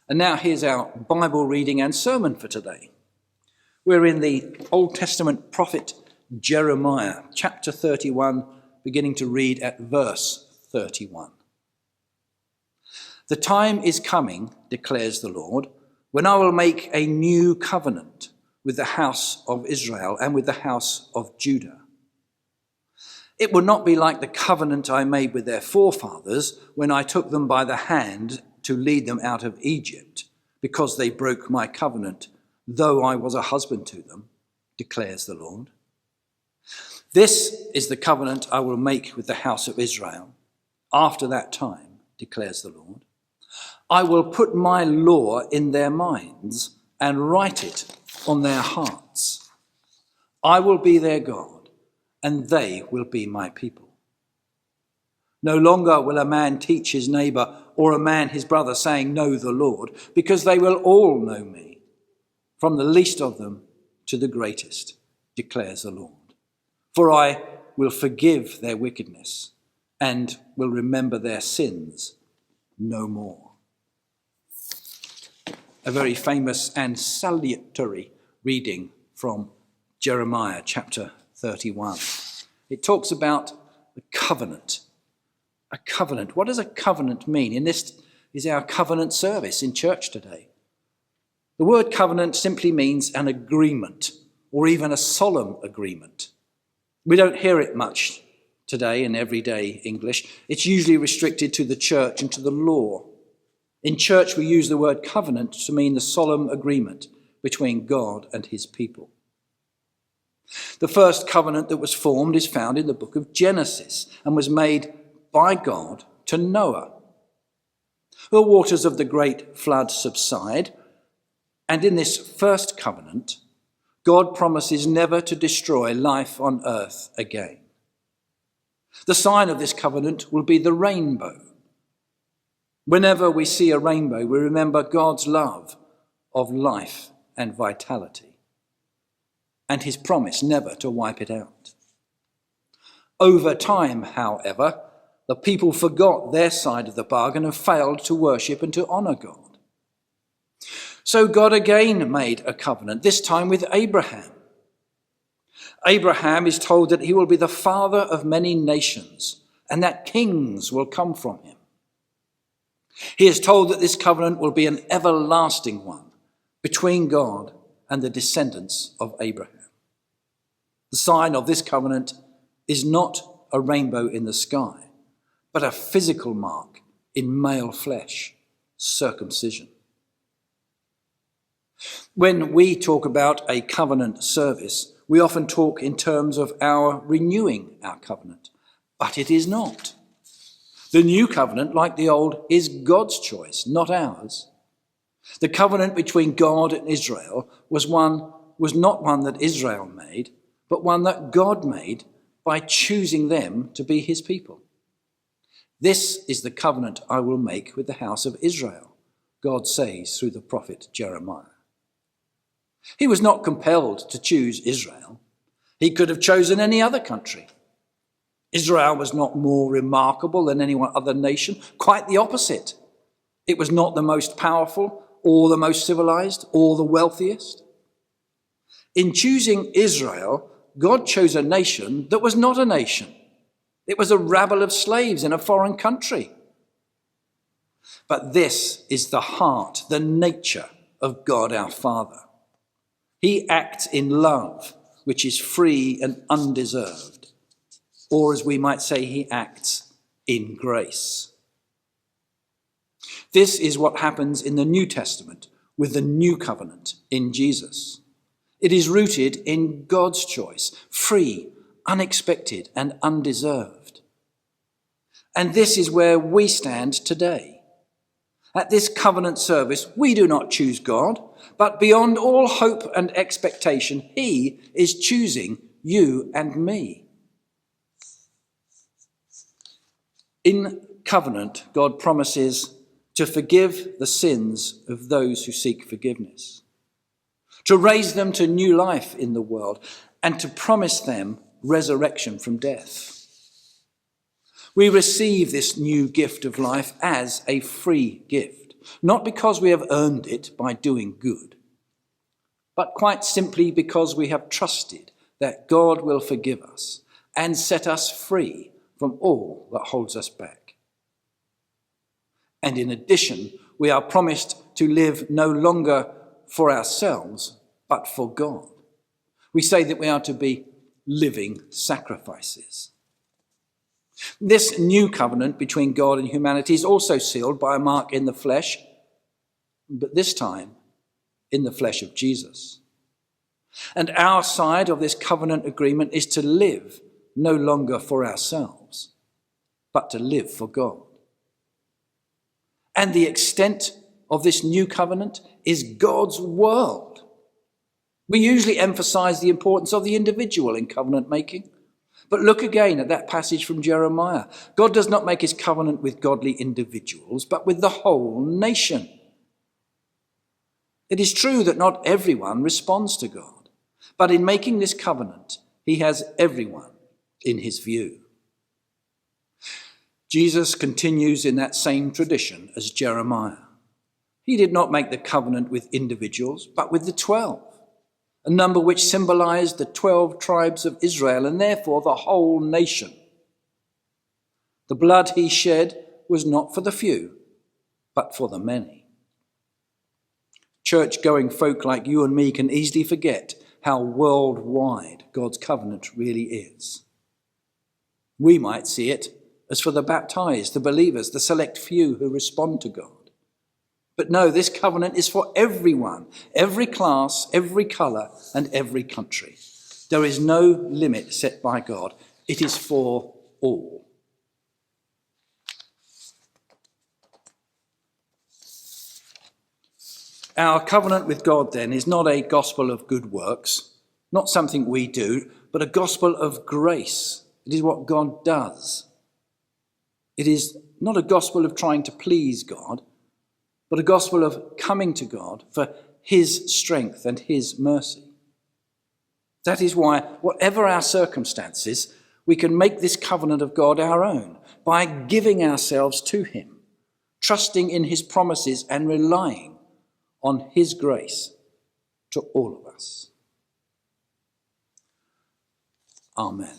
And now here's our Bible reading and sermon for today. We're in the Old Testament prophet Jeremiah, chapter 31, beginning to read at verse 31. The time is coming, declares the Lord, when I will make a new covenant with the house of Israel and with the house of Judah. It will not be like the covenant I made with their forefathers when I took them by the hand to lead them out of Egypt, because they broke my covenant, though I was a husband to them, declares the Lord. This is the covenant I will make with the house of Israel after that time, declares the Lord. I will put my law in their minds and write it on their hearts. I will be their God, and they will be my people. No longer will a man teach his neighbor or a man his brother, saying, "Know the Lord," because they will all know me, from the least of them to the greatest, declares the Lord. For I will forgive their wickedness and will remember their sins no more. A very famous and salutary reading from Jeremiah chapter 31. It talks about the covenant. A covenant. What does a covenant mean? And this is our covenant service in church today. The word covenant simply means an agreement, or even a solemn agreement. We don't hear it much today in everyday English. It's usually restricted to the church and to the law. In church, we use the word covenant to mean the solemn agreement between God and his people. The first covenant that was formed is found in the book of Genesis and was made by God to Noah. The waters of the great flood subside, and in this first covenant, God promises never to destroy life on earth again. The sign of this covenant will be the rainbow. Whenever we see a rainbow, we remember God's love of life and vitality, and his promise never to wipe it out. Over time, however, the people forgot their side of the bargain and failed to worship and to honor God. So God again made a covenant, this time with Abraham. Abraham is told that he will be the father of many nations and that kings will come from him. He is told that this covenant will be an everlasting one between God and the descendants of Abraham. The sign of this covenant is not a rainbow in the sky, but a physical mark in male flesh, circumcision. When we talk about a covenant service, we often talk in terms of our renewing our covenant, but it is not. The new covenant, like the old, is God's choice, not ours. The covenant between God and Israel was not one that Israel made, but one that God made by choosing them to be his people. This is the covenant I will make with the house of Israel, God says through the prophet Jeremiah. He was not compelled to choose Israel. He could have chosen any other country. Israel was not more remarkable than any other nation. Quite the opposite. It was not the most powerful or the most civilized or the wealthiest. In choosing Israel, God chose a nation that was not a nation. It was a rabble of slaves in a foreign country. But this is the heart, the nature of God our Father. He acts in love, which is free and undeserved. Or as we might say, he acts in grace. This is what happens in the New Testament with the new covenant in Jesus. It is rooted in God's choice, free, unexpected, and undeserved. And this is where we stand today. At this covenant service, we do not choose God, but beyond all hope and expectation, he is choosing you and me. In covenant, God promises to forgive the sins of those who seek forgiveness, to raise them to new life in the world, and to promise them resurrection from death. We receive this new gift of life as a free gift, not because we have earned it by doing good, but quite simply because we have trusted that God will forgive us and set us free from all that holds us back. And in addition, we are promised to live no longer for ourselves, but for God. We say that we are to be living sacrifices. This new covenant between God and humanity is also sealed by a mark in the flesh, but this time in the flesh of Jesus. And our side of this covenant agreement is to live no longer for ourselves, but to live for God. And the extent of this new covenant is God's world. We usually emphasize the importance of the individual in covenant making. But look again at that passage from Jeremiah. God does not make his covenant with godly individuals, but with the whole nation. It is true that not everyone responds to God, but in making this covenant, he has everyone in his view. Jesus continues in that same tradition as Jeremiah. He did not make the covenant with individuals, but with the 12, a number which symbolized the 12 tribes of Israel and therefore the whole nation. The blood he shed was not for the few, but for the many. Church-going folk like you and me can easily forget how worldwide God's covenant really is. We might see it as for the baptized, the believers, the select few who respond to God. But no, this covenant is for everyone, every class, every colour, and every country. There is no limit set by God. It is for all. Our covenant with God, then, is not a gospel of good works, not something we do, but a gospel of grace. It is what God does. It is not a gospel of trying to please God, but a gospel of coming to God for his strength and his mercy. That is why, whatever our circumstances, we can make this covenant of God our own by giving ourselves to him, trusting in his promises and relying on his grace to all of us. Amen.